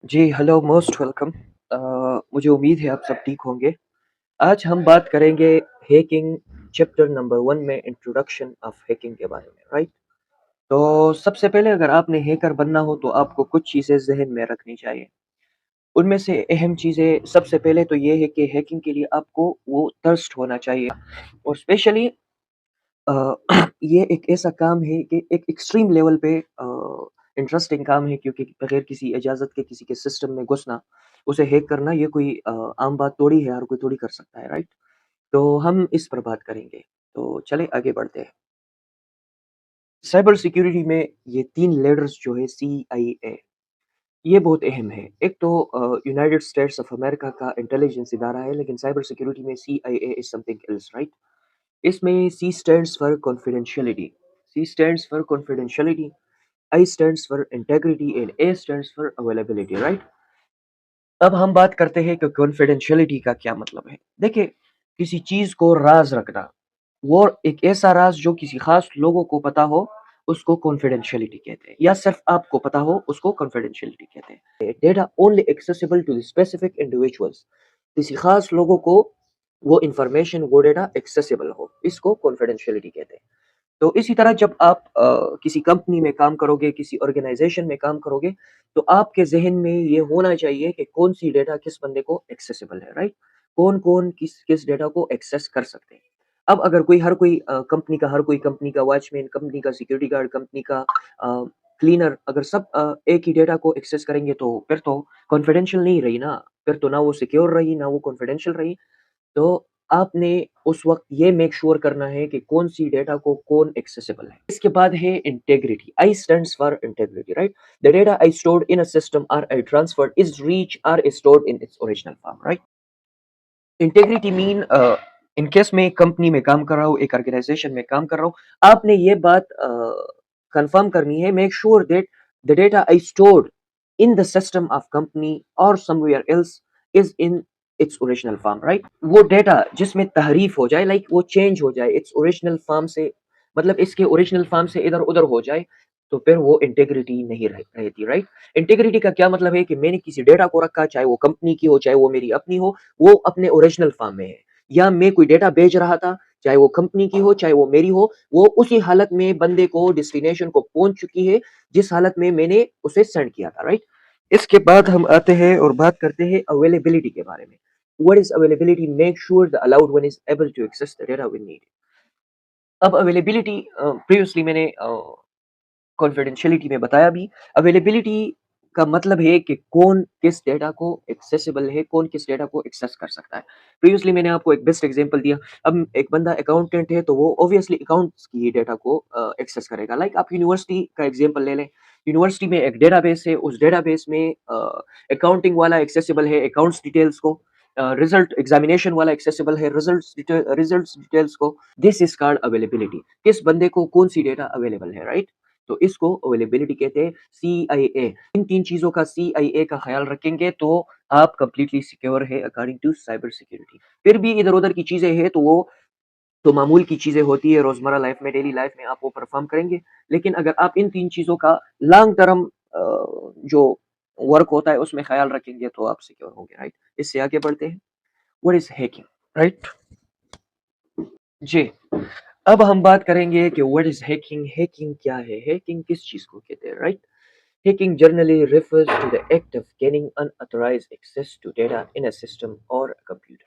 जी, hello, most welcome. मुझे उम्मीद है आप सब ठीक होंगे। आज हम बात करेंगे हैकिंग चैप्टर नंबर 1 में इंट्रोडक्शन ऑफ हैकिंग के बारे में, राइट? तो सबसे पहले अगर आपने हैकर बनना हो तो आपको कुछ चीज़ें ज़हन में रखनी चाहिए। उनमें से अहम चीज़ें सबसे पहले तो ये है कि हैकिंग के लिए आपको वो थर्स्ट होना चाहिए और स्पेशली अ, ये एक ऐसा काम है कि एक एक्सट्रीम लेवल पे इंटरेस्टिंग काम है क्योंकि बगैर किसी इजाज़त के किसी के सिस्टम में घुसना, उसे हैक करना ये कोई आम बात थोड़ी है, हर कोई थोड़ी कर सकता है, राइट? तो हम इस पर बात करेंगे। तो चलें आगे बढ़ते हैं। साइबर सिक्योरिटी में ये 3 लेयर्स जो है सीआईए, ये बहुत अहम है। एक तो यूनाइटेड स्टेट्स ऑफ अमेरिका का इंटेलिजेंस इदारा है, लेकिन साइबर सिक्योरिटी में CIA is something else, right? इसमें C stands for confidentiality, C stands for confidentiality, I stands for integrity and A stands for availability, right? अब हम बात करते हैं कि कॉन्फिडेंशियलिटी का क्या मतलब है। देखिए, किसी चीज़ को राज़ रखना, वो एक ऐसा राज़ जो किसी ख़ास लोगों को पता हो, उसको कॉन्फिडेंशियलिटी कहते हैं, या सिर्फ़ आपको पता हो, उसको कॉन्फिडेंशियलिटी कहते हैं। Data only accessible to the specific individuals, किसी ख़ास लोगों को वो इन्फॉर्मेशन, वो डेटा एक्सेसिबल हो, इसको कॉन्फिडेंशियलिटी कहते हैं। तो इसी तरह जब आप किसी कंपनी में काम करोगे, किसी ऑर्गेनाइज़ेशन में काम करोगे, तो आपके ज़हन में ये होना चाहिए कि कौन-सी डेटा किस बंदे को एक्सेसिबल है, राइट? कौन-कौन किस-किस डेटा को एक्सेस कर सकते हैं। अब अगर कंपनी का हर कोई कंपनी का वॉचमैन, कंपनी का सिक्योरिटी गार्ड, कंपनी का अ, क्लीनर अगर सब एक ही डेटा को एक्सेस करेंगे तो फिर तो कॉन्फिडेंशियल नहीं रही ना, फिर तो ना वो सिक्योर रही, ना वो कॉन्फिडेंशियल रही। तो आपने उस वक़्त ये मेक श्योर करना है कि कौन-सी डेटा को कौन एक्सेसिबल है। इसके बाद है integrity, I stands for integrity, right? The data I stored in a system और आई ट्रांसफर्ड इज़ रीच और stored in its original form, right? Integrity mean in case मैं कंपनी में काम कर रहा हूँ, एक ऑर्गेनाइज़ेशन में काम कर रहा हूँ, आपने ये बात कन्फर्म करनी है, make sure that the data I stored in the system of company और somewhere else is in its original form, right? वो डेटा जिसमें तहरीफ हो जाए, लाइक वो चेंज हो जाए इट्स ओरिजिनल फॉर्म से, मतलब इसके ओरिजिनल फॉर्म से इधर-उधर हो जाए, तो फिर वो इंटीग्रिटी नहीं रहती, राइट? इंटीग्रिटी का क्या मतलब है कि मैंने किसी डेटा को रखा, चाहे वो कंपनी की हो, चाहे वो मेरी अपनी हो, वो अपने ओरिजिनल फॉर्म में है। या मैं कोई डेटा भेज रहा था, चाहे वो कंपनी की हो, चाहे वो मेरी हो, वो उसी हालत में बंदे को डेस्टिनेशन को पहुँच चुकी है, जिस हालत में मैंने उसे सेंड किया था, राइट? इसके बाद हम आते हैं और बात करते हैं अवेलेबिलिटी के बारे में। What is availability? Make sure the allowed one is able to access the data when needed. अब अवेलेबिलिटी प्रीवियसली मैंने कॉन्फिडेंशियलिटी में बताया भी, अवेलेबिलिटी का मतलब है कि कौन किस डेटा को एक्सेसिबल है, कौन किस डेटा को एक्सेस कर सकता है। प्रीवियसली मैंने आपको एक बेस्ट एग्जांपल दिया। अब एक बंदा अकाउंटेंट है तो वो ऑब्वियसली अकाउंट्स की डेटा को एक्सेस करेगा। लाइक आप यूनिवर्सिटी का एग्जांपल ले लें। यूनिवर्सिटी में एक डेटाबेस है, उस डेटाबेस में अकाउंटिंग वाला एक्सेसिबल है अकाउंट्स डिटेल्स को, रिजल्ट एग्जामिनेशन वाला एक्सेसिबल है रिजल्ट्स डिटेल्स को। This is called availability. किस बंदे को कौन सी डेटा अवेलेबल है, राइट? तो इसको अवेलेबिलिटी कहते हैं, सीआईए। इन 3 चीज़ों का सीआईए का ख़्याल रखेंगे तो आप कंप्लीटली सिक्योर है अकॉर्डिंग टू साइबर सिक्योरिटी। फिर भी इधर-उधर की चीज़ें हैं तो वो तो मामूल की चीज़ें होती है, रोज़मर्रा लाइफ़ में, डेली लाइफ़ में आप वो परफ़ॉर्म करेंगे। लेकिन अगर आप इन 3 चीज़ों का लॉन्ग टर्म जो वर्क होता है उसमें ख़्याल रखेंगे तो आप सिक्योर होंगे, राइट? इससे आगे बढ़ते हैं। What is hacking, right? जी। अब हम बात करेंगे कि व्हाट इज़ हैकिंग? हैकिंग क्या है? हैकिंग किस चीज़ को कहते हैं, right? Hacking generally refers to the act of gaining unauthorized access to data in a system or a computer.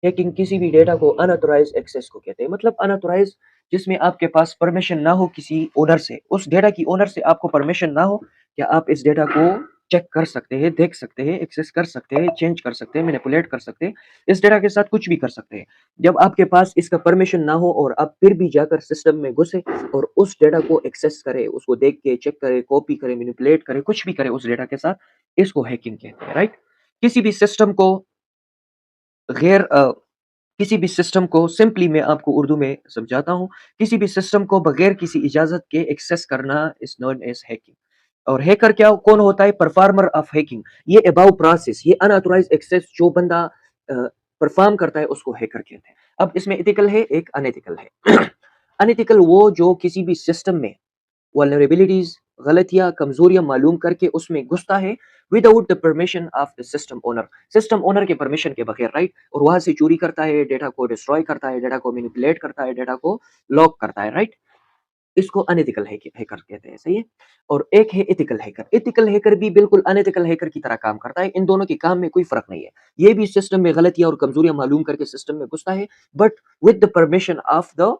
Hacking किसी भी डेटा को अनऑथोराइज्ड एक्सेस को कहते हैं, मतलब अनऑथोराइज्ड जिसमें आपके पास परमिशन ना हो किसी ओनर से, उस डेटा की ओनर से आपको परमिशन ना हो, क्या आप इस डेटा को चेक कर सकते हैं, देख सकते हैं, एक्सेस कर सकते हैं, चेंज कर सकते हैं, मैनिपुलेट कर सकते हैं, इस डेटा के साथ कुछ भी कर सकते हैं। जब आपके पास इसका परमिशन ना हो और आप फिर भी जाकर सिस्टम में घुसे और उस डेटा को एक्सेस करें, उसको देख के चेक करें, कॉपी करें, मैनिपुलेट करें, कुछ भी करें उस डेटा के साथ, इसको हैकिंग कहते हैं, राइट? किसी भी सिस्टम को गैर किसी भी सिस्टम को सिंपली मैं आपको उर्दू में समझाता हूँ, किसी भी सिस्टम को बगैर किसी इजाज़त के एक्सेस करना इज़ नोन एज़ हैकिंग। और हैकर क्या कौन होता है? Performer of hacking. ये अबाउ प्रोसेस, ये अनऑथोराइज्ड एक्सेस जो बंदा परफॉर्म करता है उसको हैकर कहते हैं। अब इसमें एथिकल है, एक अनएथिकल है। अनएथिकल वो जो किसी भी सिस्टम में वल्नरेबिलिटीज़ गलतियाँ, कमज़ोरियाँ मालूम करके उसमें घुसता है without the permission of the system owner. System owner के परमिशन के बगैर, राइट? और वहाँ से चोरी करता है, डेटा को डिस्ट्रॉय करता है, डेटा को मैनिपुलेट करता है, डेटा को लॉक करता है, राइट? इसको अनएथिकल हैकर कहते हैं, सही है? और एक है एथिकल हैकर। एथिकल हैकर भी बिल्कुल अनएथिकल हैकर की तरह काम करता है। इन दोनों के काम में कोई फ़र्क नहीं है। ये भी सिस्टम में गलतियाँ और कमज़ोरियाँ मालूम करके सिस्टम में घुसता है, but with the permission of the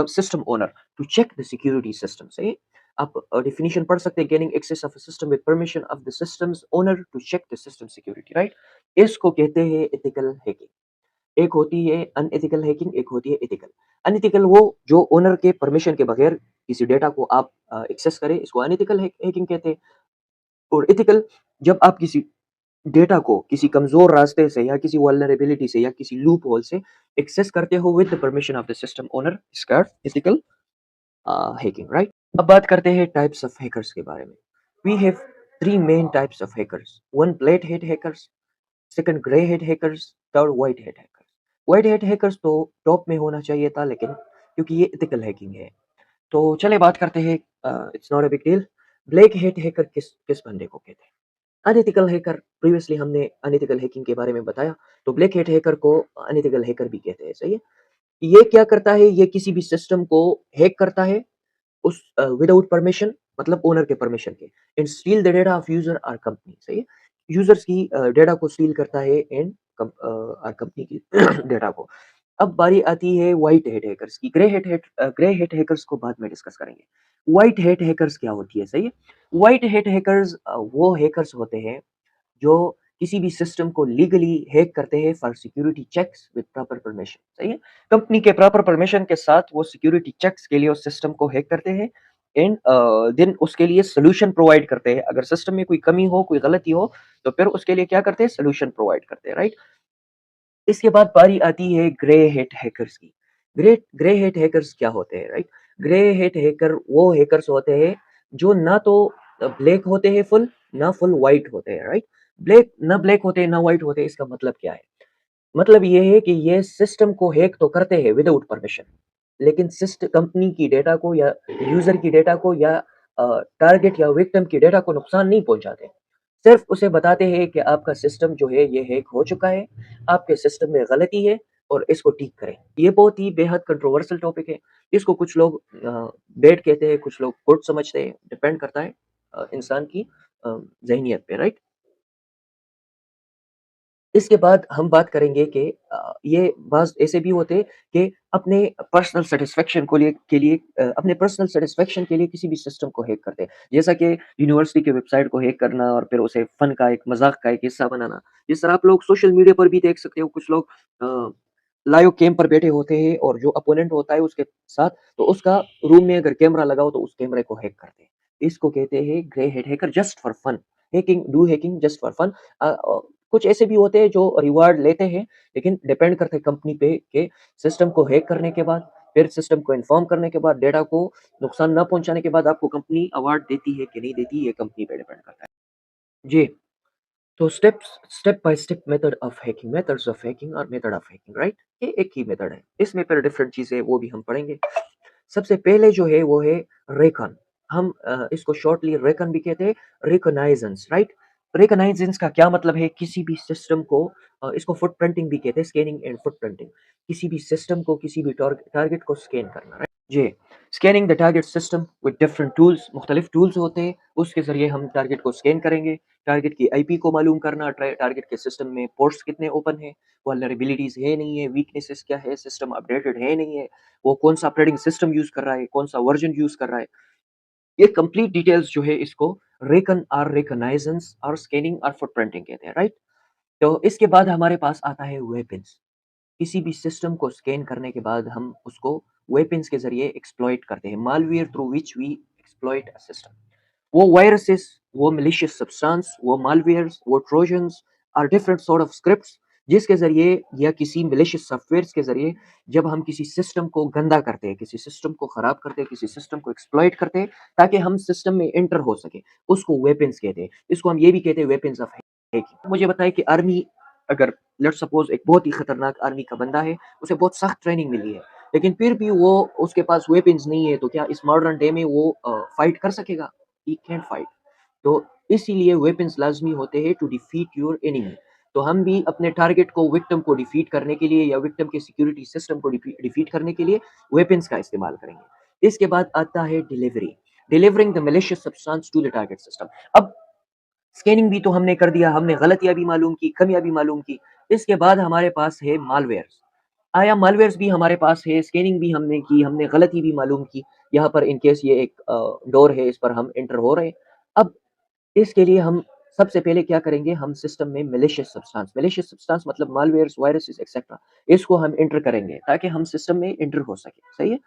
system owner to check the security system, सही है? आप डेफिनिशन पढ़ सकते हैं, gaining access of a system with permission of the system's owner to check the system security, right? इसको कहते हैं ethical hacking. एक होती है अनएथिकल हैकिंग, एक होती है एथिकल। अनएथिकल वो जो ओनर के परमिशन के बगैर किसी डेटा को आप एक्सेस करें, इसको अनएथिकल हैकिंग कहते हैं। और एथिकल जब आप किसी डेटा को किसी कमजोर रास्ते से या किसी वल्नरेबिलिटी से या किसी लूप होल से एक्सेस करते हो with the permission of the system owner, इसका एथिकल हैकिंग, राइट? अब बात करते हैं टाइप्स ऑफ हैकर्स के बारे में। We have three main types of hackers, one black head hackers, second grey head hackers, third white head hackers. White head hackers तो top में होना चाहिए था, लेकिन क्योंकि ये एथिकल हैकिंग है, तो चलिए बात करते हैं। It's not a big deal. Black head hacker किस किस बंदे को कहते हैं? Unethical hacker. प्रीवियसली हमने अनएथिकल हैकिंग के बारे में बताया, तो ब्लैक हेड हैकर को अनएथिकल हैकर भी कहते हैं, सही है? ये क्या करता है? ये किसी भी सिस्टम को हैक करता है उस विदाउट परमिशन, मतलब ओनर के परमिशन के, and steel the data of user और कंपनी, सही है? यूजर्स की डेटा को स्टील करता है एंड और कंपनी की डेटा को। अब बारी आती है व्हाइट हैट हैकर्स की। ग्रे हैट हैकर्स को बाद में डिस्कस करेंगे। व्हाइट हैट हैकर्स क्या होती है, सही है? व्हाइट हैट हैकर्स वो हैकर्स होते हैं जो किसी भी सिस्टम को लीगली हैक करते हैं for security checks with proper permission, सही है? कंपनी के प्रॉपर परमिशन के साथ वो सिक्योरिटी चेक्स के लिए उस सिस्टम को हैक करते हैं एंड देन उसके लिए सॉल्यूशन प्रोवाइड करते हैं। अगर सिस्टम में कोई कमी हो, कोई गलती हो, तो फिर उसके लिए क्या करते हैं? सॉल्यूशन प्रोवाइड करते हैं, राइट? इसके बाद बारी आती है ग्रे हेट हैकर्स की। ग्रे हेट हैकर्स क्या होते हैं, राइट? ग्रे हेट हैकर वो हैकर्स होते हैं जो ना तो ब्लैक होते हैं फुल, ना फुल व्हाइट होते हैं, राइट? ब्लैक होते हैं ना व्हाइट होते हैं, इसका मतलब क्या है? मतलब ये है कि ये सिस्टम को हैक तो करते हैं विदाउट परमिशन, लेकिन सिस्ट कंपनी की डेटा को या यूजर की डेटा को या टारगेट या विक्टिम की डेटा को नुकसान नहीं पहुंचाते। सिर्फ उसे बताते हैं कि आपका सिस्टम जो है ये हैक हो चुका है, आपके सिस्टम में गलती है और इसको ठीक करें। ये बहुत ही बेहद कंट्रोवर्शियल टॉपिक है। इसको कुछ लोग बैड कहते हैं, कुछ लोग गुड समझते हैं, डिपेंड करता है इंसान की ज़हनियत पे, राइट? इसके बाद हम बात करेंगे कि ये बाज़ ऐसे भी होते हैं कि अपने पर्सनल सैटिस्फैक्शन अपने पर्सनल सैटिस्फैक्शन के लिए किसी भी सिस्टम को हैक करते हैं। जैसा कि यूनिवर्सिटी के वेबसाइट को हैक करना और फिर उसे फ़न का एक मज़ाक का एक हिस्सा बनाना। जिस तरह आप लोग सोशल मीडिया पर भी देख सकते हो, कुछ लोग लाइव कैम पर बैठे होते हैं और जो अपोनेंट होता है उसके साथ, तो उसका रूम में अगर कैमरा लगा हो तो उस कैमरे को हैक करते हैं। इसको कहते हैं grey head hacker, just for fun. Hacking just for fun. कुछ ऐसे भी होते हैं जो रिवार्ड लेते हैं, लेकिन डिपेंड करता है कंपनी पे कि सिस्टम को हैक करने के बाद, फिर सिस्टम को इन्फॉर्म करने के बाद, डेटा को नुकसान ना पहुंचाने के बाद आपको कंपनी अवार्ड देती है कि नहीं देती, ये कंपनी पे डिपेंड करता है। जी। तो step by step methods of hacking और मेथड ऑफ हैकिंग, राइट? ये एक ही मेथड है, इसमें फिर डिफरेंट चीजें वो भी हम पढ़ेंगे। सबसे पहले जो है वो है रेकन। हम इसको शॉर्टली रेकन भी कहते हैं, रिकॉनाइजेंस, राइट? रिकॉनाइजेंस का क्या मतलब है? किसी भी सिस्टम को इसको फुटप्रिंटिंग भी कहते हैं, स्कैनिंग एंड फुटप्रिंटिंग। किसी भी सिस्टम को, किसी भी टारगेट को स्कैन करना, राइट? जी। Scanning the target system with different tools, मुख्तलिफ टूल्स होते हैं, उसके ज़रिए हम टारगेट को स्कैन करेंगे। टारगेट की आईपी को मालूम करना, टारगेट के सिस्टम में पोर्ट्स कितने ओपन हैं, वल्नरेबिलिटीज़ है नहीं है, वीकनेसेस क्या है, सिस्टम अपडेटेड है नहीं है, वो कौन-सा ऑपरेटिंग सिस्टम यूज़ कर रहा है, कौन-सा वर्ज़न यूज़ कर रहा है। ये कंप्लीट डिटेल्स जो है इसको रिकॉनाइजेंस और स्कैनिंग और फुटप्रिंटिंग कहते हैं, राइट? तो इसके बाद हमारे पास आता है वेपन्स। किसी भी सिस्टम को स्कैन करने के बाद हम उसको वेपन्स के ज़रिए एक्सप्लॉइट करते हैं। Malware through which we exploit a system. वो वायरसेस, वो malicious सब्सटेंस, वो मालवेयर्स, वो ट्रोजन्स और डिफरेंट सॉर्ट ऑफ स्क्रिप्ट्स जिसके ज़रिए या किसी malicious सॉफ्टवेयर्स के ज़रिए जब हम किसी सिस्टम को गंदा करते हैं, किसी सिस्टम को ख़राब करते हैं, किसी सिस्टम को एक्सप्लॉइट करते हैं ताकि हम सिस्टम में एंटर हो सके, उसको वेपन्स कहते हैं। इसको हम ये भी कहते हैं वेपन्स ऑफ हैकिंग। मुझे बताएँ कि आर्मी, अगर लेट्स सपोज़ एक बहुत ही खतरनाक आर्मी का बंदा है, उसे बहुत सख्त ट्रेनिंग मिली है, लेकिन फिर भी वो उसके पास वेपन्स नहीं है, तो क्या इस मॉडर्न डे में वो फाइट कर सकेगा? ही कैंट फाइट। तो इसीलिए वेपन्स लाज़मी होते हैं टू डिफीट योर एनिमी। तो हम भी अपने टारगेट को, विक्टिम को डिफीट करने के लिए या विक्टिम के सिक्योरिटी सिस्टम को डिफीट करने के लिए वेपन्स का इस्तेमाल करेंगे। इसके बाद आता है delivery, delivering the malicious substance to the target system. अब स्कैनिंग भी तो हमने कर दिया, हमने गलतियाँ भी मालूम की, कमियाँ भी मालूम की। इसके बाद हमारे पास है मालवेयर्स। आया मालवेयर्स भी हमारे पास है, स्कैनिंग भी हमने की, हमने गलती भी मालूम की। यहाँ पर इन केस ये एक डोर है, इस पर हम एंटर हो रहे हैं। अब इसके लिए हम सबसे पहले क्या करेंगे, हम सिस्टम में मैलिशियस सब्सटेंस मतलब मालवेयर्स, वायरसेस एक्सेट्रा, इसको हम एंटर करेंगे ताकि हम सिस्टम में एंटर हो सके। सही है?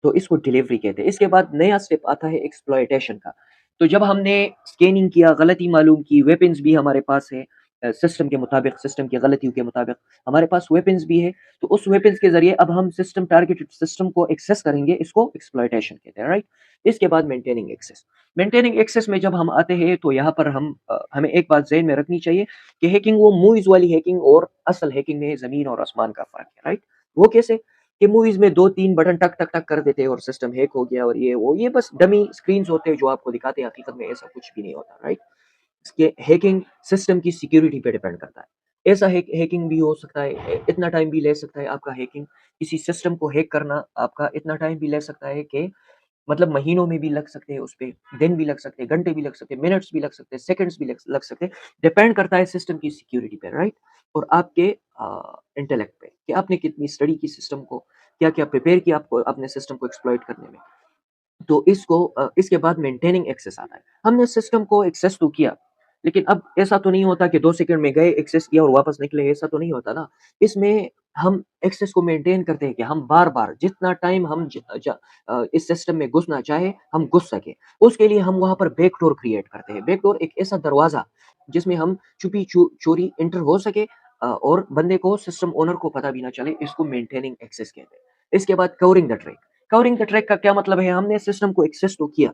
तो इसको डिलीवरी कहते हैं। इसके बाद नया स्टेप आता है एक्सप्लॉयटेशन का। तो जब हमने स्कैनिंग किया, गलती मालूम की, वेपन्स भी हमारे पास है, सिस्टम के मुताबिक, सिस्टम की गलतियों के मुताबिक हमारे पास वेपन्स भी है, तो उस वेपन्स के ज़रिए अब हम सिस्टम, टारगेटेड सिस्टम को एक्सेस करेंगे, इसको एक्सप्लॉयटेशन कहते हैं, राइट? इसके बाद मेंटेनिंग एक्सेस। मेंटेनिंग एक्सेस में जब हम आते हैं तो यहाँ पर हमें एक बात ज़हन में रखनी चाहिए कि हैकिंग वो मूवीज़ वाली हैकिंग और असल हैकिंग में ज़मीन और आसमान का फ़र्क है, राइट? वो कैसे? कि मूवीज़ में 2-3 बटन टक, टक, टक कर देते हैं और सिस्टम हैक हो गया और ये वो, ये बस डमी स्क्रीन्स होते हैं जो आपको दिखाते हैं, हकीकत में ऐसा कुछ भी नहीं होता, राइट? इसके हैकिंग सिस्टम की सिक्योरिटी पे डिपेंड करता है। ऐसा हैकिंग भी हो सकता है, इतना टाइम भी ले सकता है आपका हैकिंग, किसी सिस्टम को हैक करना आपका इतना टाइम भी ले सकता है कि मतलब महीनों में भी लग सकते हैं उसपे, दिन भी लग सकते हैं, घंटे भी लग सकते हैं, मिनट्स भी लग सकते हैं, सेकंड्स भी लग सकते हैं। डिपेंड करता है सिस्टम की सिक्योरिटी पे, राइट? और आपके इंटेलेक्ट पे कि आपने कितनी स्टडी की सिस्टम को, क्या-क्या प्रिपेयर किया आपको अपने सिस्टम को एक्सप्लॉइट करने में। तो इसके बाद मेंटेनिंग एक्सेस आता है। हमने सिस्टम को एक्सेस तो किया, लेकिन अब ऐसा तो नहीं होता कि 2 सेकंड में गए, एक्सेस किया और वापस निकले, ऐसा तो नहीं होता ना। इसमें हम एक्सेस को मेंटेन करते हैं कि हम बार-बार जितना टाइम हम इस सिस्टम में घुसना चाहे, हम घुस सकें। उसके लिए हम वहाँ पर बैकडोर क्रिएट करते हैं। बैकडोर एक ऐसा दरवाज़ा जिसमें हम चोरी एंटर हो सके और बंदे को, सिस्टम ओनर को पता भी ना चले, इसको मेंटेनिंग एक्सेस कहते हैं। इसके बाद covering the track. Covering the track का क्या मतलब है? हमने सिस्टम को एक्सेस तो किया,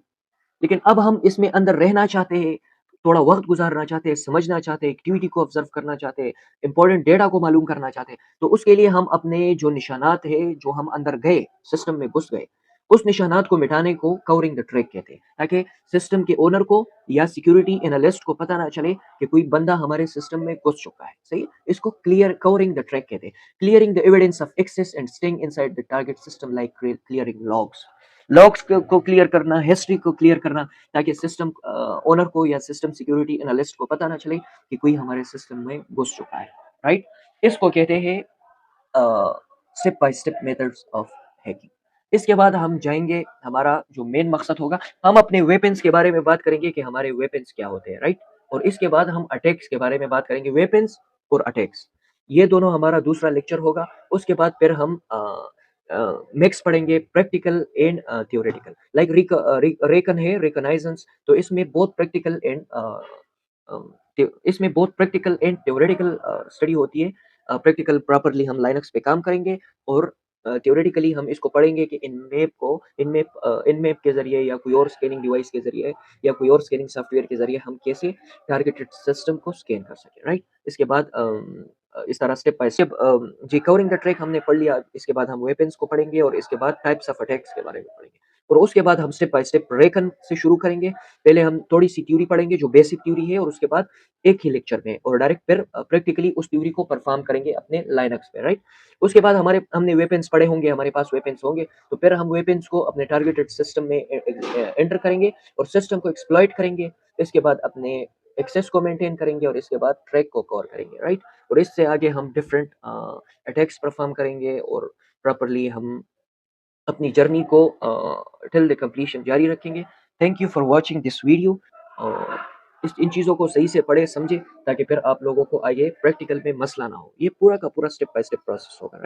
लेकिन अब हम इसमें अंदर रहना चाहते हैं, थोड़ा वक़्त गुज़ारना चाहते हैं, समझना चाहते हैं, एक्टिविटी को ऑब्ज़र्व करना चाहते हैं, इम्पोर्टेंट डेटा को मालूम करना चाहते हैं। तो उसके लिए हम अपने जो निशानात हैं, जो हम अंदर गए, सिस्टम में घुस गए, उस निशानात को मिटाने को कवरिंग द ट्रैक कहते हैं, ताकि सिस्टम के ओनर को या सिक्योरिटी एनालिस्ट को पता ना चले कि कोई बंदा हमारे सिस्टम में घुस चुका है। सही है? इसको कवरिंग द ट्रैक कहते हैं। Clearing the evidence of access and staying inside the target system like clearing logs. Logs को क्लियर करना, हिस्ट्री को क्लियर करना, ताकि सिस्टम ओनर को या सिस्टम सिक्योरिटी एनालिस्ट को पता ना चले कि कोई हमारे सिस्टम में घुस चुका है, राइट? इसको कहते हैं step by step methods of hacking. इसके बाद हम जाएँगे, हमारा जो मेन मकसद होगा, हम अपने वेपन्स के बारे में बात करेंगे कि हमारे वेपन्स क्या होते हैं, राइट? और इसके बाद हम अटैक्स के बारे में बात करेंगे, वेपन्स और अटैक्स। ये दोनों हमारा दूसरा लेक्चर होगा। उसके बाद फिर हम मिक्स पढ़ेंगे, practical and theoretical. Like reckon है, रेकनाइजेंस, तो इसमें बहुत प्रैक्टिकल एंड थ्योरेटिकल स्टडी होती है। प्रैक्टिकल प्रॉपर्ली हम लाइनक्स पे काम करेंगे और थ्योरेटिकली हम इसको पढ़ेंगे कि इनमेप के ज़रिए या कोई और स्कैनिंग डिवाइस के ज़रिए या कोई और स्कैनिंग सॉफ्टवेयर के ज़रिए हम कैसे टारगेटेड सिस्टम को स्कैन कर सकें, राइट? इसके बाद इस तरह स्टेप बाय स्टेप जी, कवरिंग द ट्रैक हमने पढ़ लिया। इसके बाद हम वेपन्स को पढ़ेंगे और इसके बाद टाइप्स ऑफ अटैक्स के बारे में पढ़ेंगे और उसके बाद हम स्टेप बाय स्टेप रेकन से शुरू करेंगे। पहले हम थोड़ी-सी थ्योरी पढ़ेंगे जो बेसिक थ्योरी है और उसके बाद एक ही लेक्चर में और डायरेक्ट फिर प्रैक्टिकली उस थ्योरी को परफॉर्म करेंगे अपने लाइनक्स पे, राइट? उसके बाद हमने वेपन्स पढ़े होंगे, हमारे पास वेपन्स होंगे, तो फिर हम वेपन्स को अपने टारगेटेड सिस्टम में एंटर करेंगे और सिस्टम को एक्सप्लॉइट करेंगे। इसके बाद अपने एक्सेस को मेंटेन करेंगे और इसके बाद ट्रैक को कवर करेंगे, राइट? और इससे आगे हम डिफरेंट अटैक्स परफॉर्म करेंगे और प्रॉपर्ली हम अपनी जर्नी को टिल द कंप्लीशन जारी रखेंगे। Thank you for watching this video. और इन चीज़ों को सही से पढ़े समझे ताकि फिर आप लोगों को आगे प्रैक्टिकल में मसला ना हो। ये पूरा का पूरा स्टेप बाय स्टेप प्रोसेस होगा।